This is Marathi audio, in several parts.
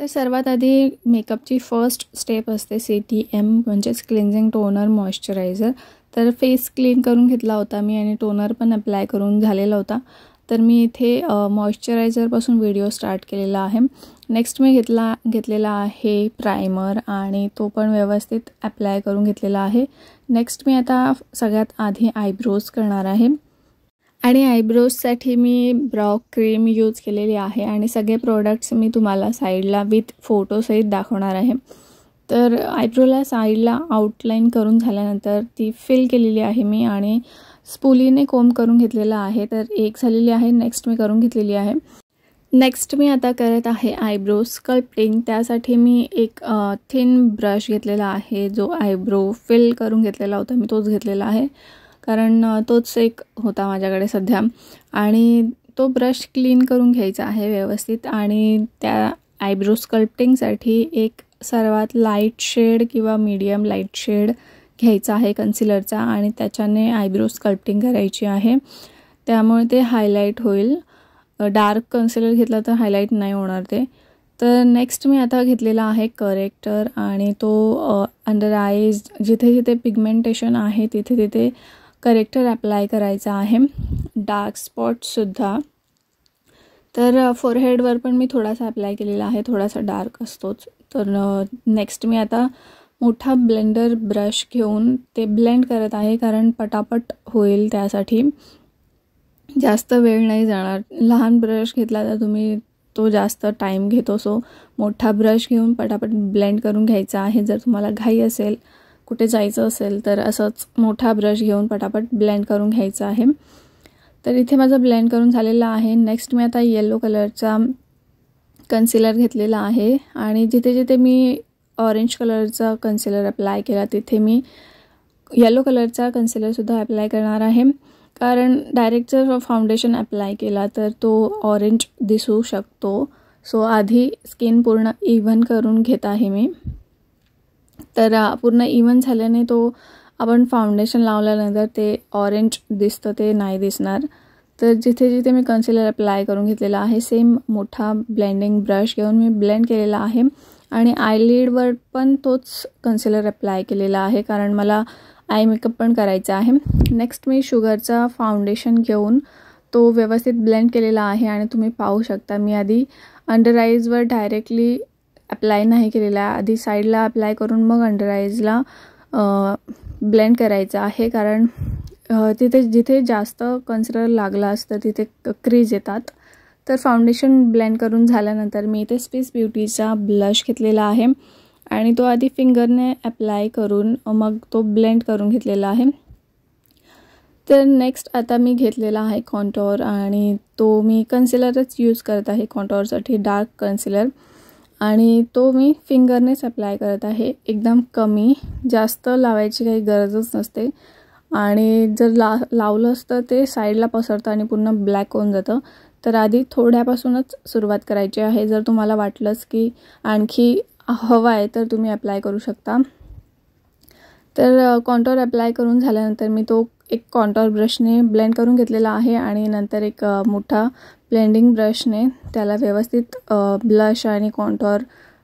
सर्वात आधी मेकअपची फर्स्ट स्टेप असते CTM म्हणजेच क्लिन्झिंग टोनर मॉइश्चरायझर। तर फेस क्लीन करून घेतला होता मी आणि टोनर पण अप्लाय करून झालेला होता। तर मी इथे मॉइश्चरायझरपासून व्हिडिओ स्टार्ट केलेला आहे। नेक्स्ट मी घेतलेला आहे प्रायमर आणि तो पण व्यवस्थित अप्लाय करून घेतलेला आहे। नेक्स्ट मी आता सगळ्यात आधी आयब्रोज करणार आहे आणि आयब्रोजसाठी मी ब्राउ क्रीम यूज केलेली आहे आणि सगळे प्रोडक्ट्स मी तुम्हाला साईडला विथ फोटोसहित दाखवणार आहे। तर आयब्रोला साईडला आउटलाईन करून झाल्यानंतर ती फिल केलेली आहे मी आणि स्पूलीने कोम्ब करून घेतलेला आहे। तर एक झालेली आहे, नेक्स्ट मी करून घेतलेली आहे। नेक्स्ट मी आता करत आहे आयब्रो स्कल्प्टिंग। त्यासाठी मी एक थिन ब्रश घेतलेला आहे जो आयब्रो फिल करून घेतलेला होता, मी तोच घेतलेला आहे कारण तोच एक होता माझ्याकडे सध्या आणि तो ब्रश क्लीन करून घ्यायचा आहे व्यवस्थित। आणि त्या आयब्रो स्कल्प्टिंगसाठी एक सर्वात लाईट शेड किंवा मीडियम लाईट शेड घ्यायचा आहे कन्सिलरचा आणि त्याच्याने आयब्रो स्कल्प्टिंग करायची आहे, त्यामुळे ते हायलाईट होईल। डार्क कन्सिलर घेतला तर हायलाईट नाही होणार ते। तर नेक्स्ट मी आता घेतलेला आहे करेक्टर आणि तो अंडर आईज जिथे जिथे पिगमेंटेशन आहे तिथे तिथे करेक्टर अप्लाय करायचा आहे, डार्क स्पॉटसुद्धा। तर फोरहेडवर पण मी थोडासा अप्लाय केलेला आहे, थोडासा डार्क असतोच। तर नेक्स्ट मी आता मोठा ब्लेंडर ब्रश घेऊन ते ब्लेंड करत आहे कारण पटापट होईल, त्यासाठी जास्त वेळ नाही जाणार। लहान ब्रश घेतला तर तुम्ही तो जास्त टाईम घेतो, सो मोठा ब्रश घेऊन पटापट ब्लेंड करून घ्यायचा आहे। जर तुम्हाला घाई असेल, कुठे जायचं असेल तर असंच मोठा ब्रश घेऊन पटापट ब्लेंड करून घ्यायचं आहे। तर इथे माझं ब्लेंड करून झालेलं आहे। नेक्स्ट मी आता येलो कलरचा कन्सिलर घेतलेला आहे आणि जिथे जिथे मी ऑरेंज कलरचा कन्सिलर अप्लाय केला तिथे मी येलो कलरचा कन्सिलरसुद्धा अप्लाय करणार आहे कारण डायरेक्ट जर फाउंडेशन अप्लाय केला तर तो ऑरेंज दिसू शकतो। सो आधी स्किन पूर्ण इव्हन करून घेत आहे मी। तर पूर्ण इव्हन झाल्याने तो आपण फाउंडेशन लावल्यानंतर ते ऑरेंज दिसतं, ते नाही दिसणार। तर जिथे जिथे मी कन्सिलर अप्लाय करून घेतलेला आहे सेम मोठा ब्लेंडिंग ब्रश घेऊन मी ब्लेंड केलेला आहे आणि आयलिडवर पण तोच कन्सिलर अप्लाय केलेला आहे कारण मला आय मेकअप पण करायचा आहे। नेक्स्ट मी शुगरचा फाउंडेशन घेऊन तो व्यवस्थित ब्लेंड केलेला आहे आणि तुम्ही पाहू शकता मी आधी अंडर आईजवर डायरेक्टली अप्लाय नाही केलेला, आधी साईडला अप्लाय करून मग अंडर आईजला ब्लेंड करायचं आहे कारण तिथे जिथे जास्त कन्सिलर लागला असतं तिथे क्रीज येतात। तर फाउंडेशन ब्लेंड करून झाल्यानंतर मी इथे स्विस ब्युटीचा ब्लश घेतलेला आहे आणि तो आधी फिंगरने अप्लाय करून मग तो ब्लेंड करून घेतलेला आहे। तर नेक्स्ट आता मी घेतलेला आहे कॉन्टोर आणि तो मी कन्सिलरच यूज करत आहे कॉन्टोरसाठी, डार्क कन्सिलर, आणि तो मी फिंगरनेच अप्लाय करत आहे, एकदम कमी, जास्त लावायची काही गरजच नसते। आणि जर लावलं असतं ते साईडला पसरतं आणि पूर्ण ब्लॅक होऊन जातं। तर आधी थोड्यापासूनच सुरुवात करायची आहे। जर तुम्हाला वाटलंच की आणखी हवा आहे तर तुम्ही अप्लाय करू शकता। तर कॉन्टोर अप्लाय करून झाल्यानंतर मी तो एक कॉन्टोर ब्रशने ब्लेंड करून घेतलेला आहे आणि नंतर एक मोठा ब्लेंडिंग ब्रशने त्याला व्यवस्थित ब्लश आणि कॉन्टोर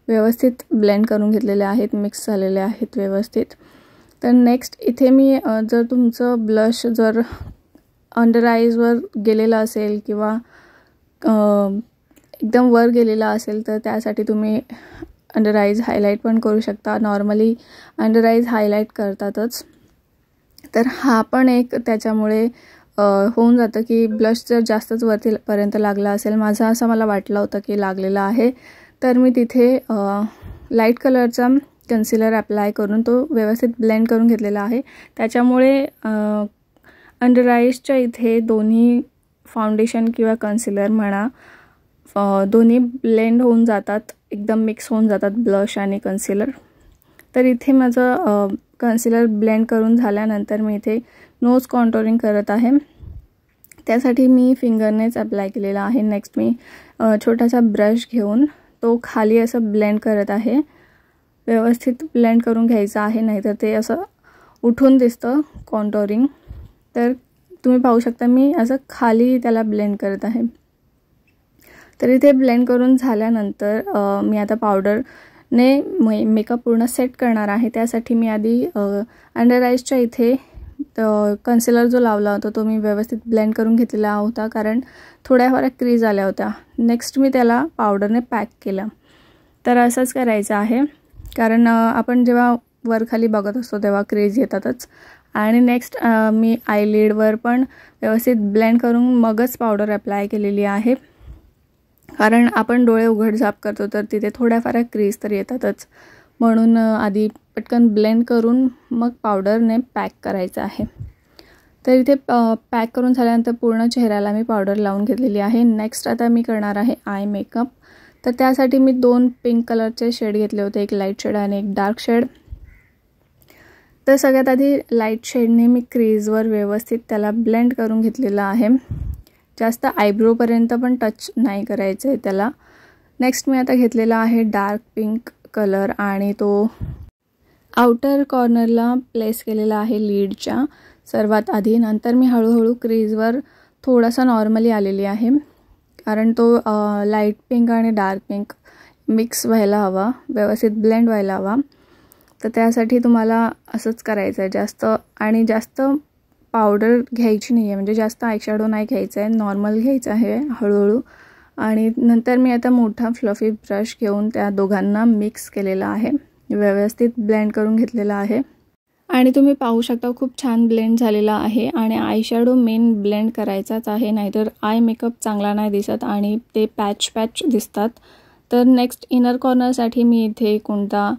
व्यवस्थित ब्लेंड करून घेतलेले आहेत, मिक्स झालेले आहेत व्यवस्थित। तर नेक्स्ट इथे मी जर तुमचं ब्लश जर अंडर आईजवर गेलेला असेल किंवा एकदम वर गेलेला असेल तर त्यासाठी तुम्ही अंडर आईज हायलाईट पण करू शकता। नॉर्मली अंडर आईज हायलाईट करतातच, तर हा पण एक त्याच्यामुळे होऊन जातं की ब्लश जर जास्तच वरतीपर्यंत लागला असेल, माझा असं मला वाटलं होतं की लागलेला आहे, तर मी तिथे लाईट कलरचा कन्सिलर अप्लाय करून तो व्यवस्थित ब्लेंड करून घेतलेला आहे। त्याच्यामुळे अंडर आईजच्या इथे दोन्ही फाउंडेशन किंवा कन्सिलर म्हणा दोन्ही ब्लेंड होऊन जातात, एकदम मिक्स होऊन जातात ब्लश आणि कन्सिलर। तर इथे माझं कन्सिलर ब्लेंड करून झाल्यानंतर मी इथे नोज कॉन्टोरिंग करत आहे, त्यासाठी मी फिंगरनेच अप्लाय केलेला आहे। नेक्स्ट मी छोटासा ब्रश घेऊन तो खाली असं ब्लेंड करत आहे, व्यवस्थित ब्लेंड करून घ्यायचं आहे, नाहीतर ते असं उठून दिसतं कॉन्टोरिंग। तर तुम्ही पाहू शकता मी असं खाली त्याला ब्लेंड करत आहे। तर इथे ब्लेंड करून झाल्यानंतर मी आता पावडरने मेकअप पूर्ण सेट करणार आहे। त्यासाठी मी आधी अंडर आईजच्या इथे कन्सिलर जो लावला होता तो मी व्यवस्थित ब्लेंड करून घेतलेला होता, कारण थोड्याफार क्रीज आल्या होत्या। नेक्स्ट मी त्याला पावडरने पॅक केलं। तर असंच करायचं आहे, कारण आपण जेव्हा वरखाली बघत असतो तेव्हा क्रीज येतातच। आणि नेक्स्ट मी आयलिडवर पण व्यवस्थित ब्लेंड करून मगच पावडर अप्लाय केलेली आहे, कारण आपण डोळे उघडझाप करतो तर तिथे थोड्याफार क्रीज तर येतातच, म्हणून आधी पटकन ब्लेंड करून मग पावडरने पॅक करायचं आहे। तर इथे पॅक करून झाल्यानंतर पूर्ण चेहऱ्याला मी पावडर लावून घेतलेली आहे। नेक्स्ट आता मी करणार आहे आय मेकअप। तर त्यासाठी मी 2 पिंक कलरचे शेड घेतले होते, एक लाईट शेड आणि एक डार्क शेड। तर सगळ्यात आधी लाईट शेडने मी क्रीजवर व्यवस्थित त्याला ब्लेंड करून घेतलेलं आहे, जास्त आयब्रोपर्यंत पण टच नाही करायचं आहे त्याला। नेक्स्ट मी आता घेतलेला आहे डार्क पिंक कलर आणि तो आउटर कॉर्नरला प्लेस केलेला आहे लीडच्या सर्वात आधी। नंतर मी हळूहळू क्रीजवर थोडासा नॉर्मली आलेली आहे, कारण तो लाईट पिंक आणि डार्क पिंक मिक्स व्हायला हवा, व्यवस्थित ब्लेंड व्हायला हवा। तर त्यासाठी तुम्हाला असंच करायचं आहे, जास्त पावडर घ्यायची नाही आहे, म्हणजे जास्त आयशॅडो नाही घ्यायचं आहे, नॉर्मल घ्यायचं आहे हळूहळू। आणि नंतर मी आता मोठा फ्लफी ब्रश घेऊन त्या दोघांना मिक्स केलेला आहे, व्यवस्थित ब्लेंड करून घेतलेला आहे। आणि तुम्ही पाहू शकता खूप छान ब्लेंड झालेला आहे। आणि आयशॅडो मेन ब्लेंड करायचाच आहे, नाहीतर आय मेकअप चांगला नाही दिसत आणि ते पॅच दिसतात। तर नेक्स्ट इनर कॉर्नरसाठी मी इथे कोणता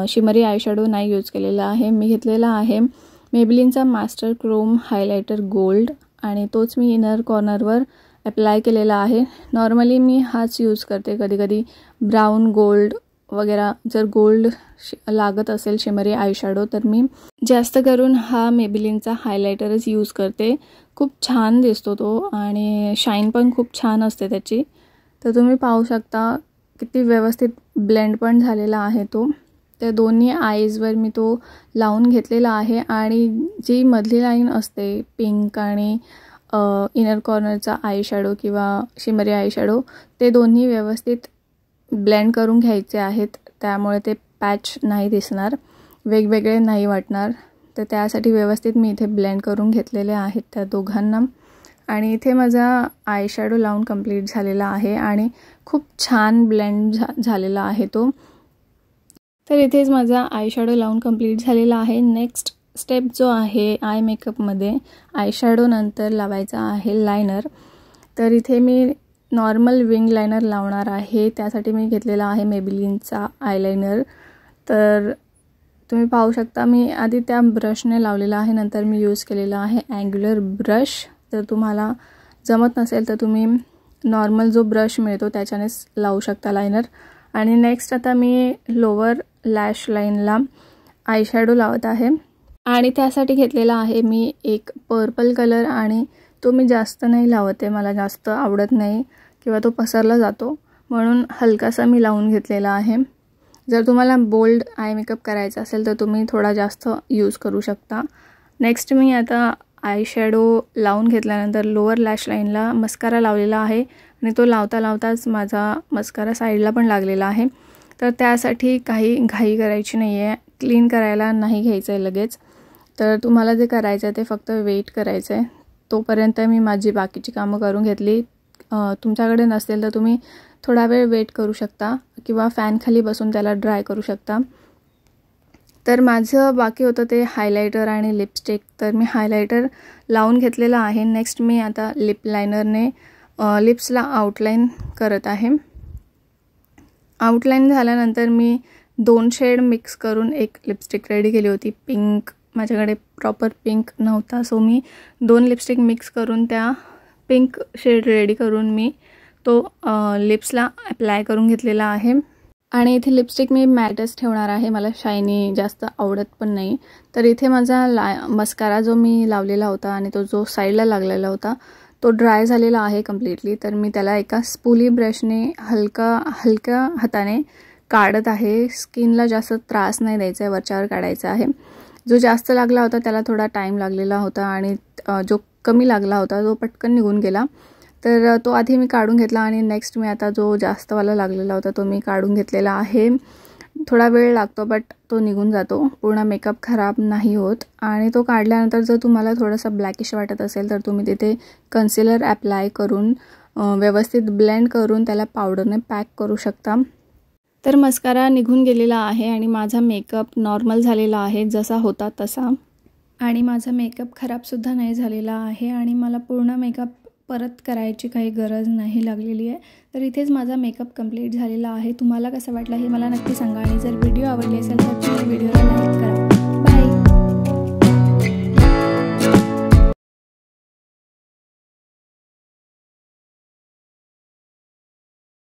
शिमरी आयशॅडो नाही यूज केलेला आहे। मी घेतलेला आहे मेबेलिनचा मास्टर क्रोम हायलायटर गोल्ड आणि तोच मी इनर कॉर्नरवर अप्लाय केलेला आहे। नॉर्मली मी हाच यूज करते, कधी ब्राउन गोल्ड वगैरे जर गोल्ड लागत असेल शिमरी आयशॅडो तर मी जास्त करून हा मेबेलिनचा हायलायटरच यूज करते। खूप छान दिसतो तो आणि शाईन पण खूप छान असते त्याची। तर तुम्ही पाहू शकता किती व्यवस्थित ब्लेंड पण झालेला आहे तो। त्या दोन्ही आईजवर मी तो लावून घेतलेला आहे आणि जी मधली लाईन असते पिंक आणि इनर कॉर्नरचा आयशॅडो किंवा शिमरी आयशॅडो ते दोन्ही व्यवस्थित ब्लेंड करून घ्यायचे आहेत, त्यामुळे ते पॅच नाही दिसणार, वेगवेगळे नाही वाटणार। तर त्यासाठी व्यवस्थित मी इथे ब्लेंड करून घेतलेले आहेत त्या दोघांना। आणि इथे माझा आयशॅडो लावून कंप्लीट झालेला आहे आणि खूप छान ब्लेंड झालेला आहे तो। तर इथेच माझा आयशॅडो लावून कंप्लीट झालेला आहे। नेक्स्ट स्टेप जो आहे आय मेकअपमध्ये आयशॅडो नंतर लावायचा आहे लायनर। तर इथे मी नॉर्मल विंग लायनर लावणार आहे, त्यासाठी मी घेतलेला आहे मेबेलिनचा आयलायनर। तर तुम्ही पाहू शकता मी आधी त्या ब्रशने लावलेला आहे, नंतर मी यूज केलेला आहे अँग्युलर ब्रश। जर तुम्हाला जमत नसेल तर तुम्ही नॉर्मल जो ब्रश मिळतो त्याच्यानेच लावू शकता लायनर। आणि नेक्स्ट आता मी लोअर लॅश लाईनला आयशॅडो लावत आहे आणि त्यासाठी घेतलेला आहे मी एक पर्पल कलर आणि तो मी जास्त नाही लावत आहे, मला जास्त आवडत नाही किंवा तो पसरला जातो, म्हणून हलकासा मी लावून घेतलेला आहे। जर तुम्हाला बोल्ड आय मेकअप करायचा असेल तर तुम्ही थोडा जास्त यूज करू शकता। नेक्स्ट मी आता आयशॅडो लावून घेतल्यानंतर लोअर लॅश लाईनला मस्कारा लावलेला आहे आणि तो लावताच माझा मस्कारा साईडला पण लागलेला आहे। तर त्यासाठी काही घाई करायची नाही आहे, क्लीन करायला नाही घ्यायचं आहे लगेच। तर तुम्हाला जे करायचं आहे ते फक्त वेट करायचं आहे, तोपर्यंत मी माझी बाकीची कामं करून घेतली। तुमच्याकडे नसेल तर तुम्ही थोडा वेळ वेट करू शकता किंवा फॅन खाली बसून त्याला ड्राय करू शकता। तर माझं बाकी होतं ते हायलायटर आणि लिपस्टिक, तर मी हायलायटर लावून घेतलेलं आहे। नेक्स्ट मी आता लिप लायनरने लिप्सला आउटलाईन करत आहे। आउटलाईन झाल्यानंतर मी 2 शेड मिक्स करून एक लिपस्टिक रेडी केली होती पिंक। माझ्याकडे प्रॉपर पिंक नव्हता, सो मी 2 लिपस्टिक मिक्स करून त्या पिंक शेड रेडी करून मी तो लिप्सला अप्लाय करून घेतलेला आहे। आणि इथे लिपस्टिक मी मॅटच ठेवणार आहे, मला शायनी जास्त आवडत पण नाही। तर इथे माझा मस्कारा जो मी लावलेला होता आणि तो जो साईडला लागलेला होता तो ड्राय झालेला आहे कम्प्लीटली। तर मी त्याला एका स्पूली ब्रशने हलक्या हाताने काढत आहे। स्किनला जास्त त्रास नाही द्यायचा आहे, वरच्यावर काढायचा आहे। जो जास्त लागला होता त्याला थोडा टाइम लागलेला होता आणि जो कमी लागला होता तो पटकन निघून गेला। तर तो आधी मी काढून घेतला आणि नेक्स्ट मी आता जो जास्तवाला लागलेला होता तो मी काढून घेतलेला आहे. थोडा वेळ लागतो बट तो निघून जातो, पूर्ण मेकअप खराब नाही होत. आणि तो काढल्यानंतर जर तुम्हाला थोडासा ब्लॅकिश वाटत असेल तर तुम्ही तिथे कन्सिलर ॲप्लाय करून व्यवस्थित ब्लेंड करून त्याला पावडरने पॅक करू शकता. तर मस्कारा निघून गेलेला आहे आणि माझा मेकअप नॉर्मल झालेला आहे, जसा होता तसा. आणि माझा मेकअप खराबसुद्धा नाही झालेला आहे आणि मला पूर्ण मेकअप परत करायची काही गरज नाही लागलेली आहे. तर इथेच माझा मेकअप कंप्लीट झालेला आहे. तुम्हाला कसं वाटलं हे मला नक्की सांगा आणि जर व्हिडिओ आवडली असेल तर तुम्ही व्हिडिओला लाईक करा.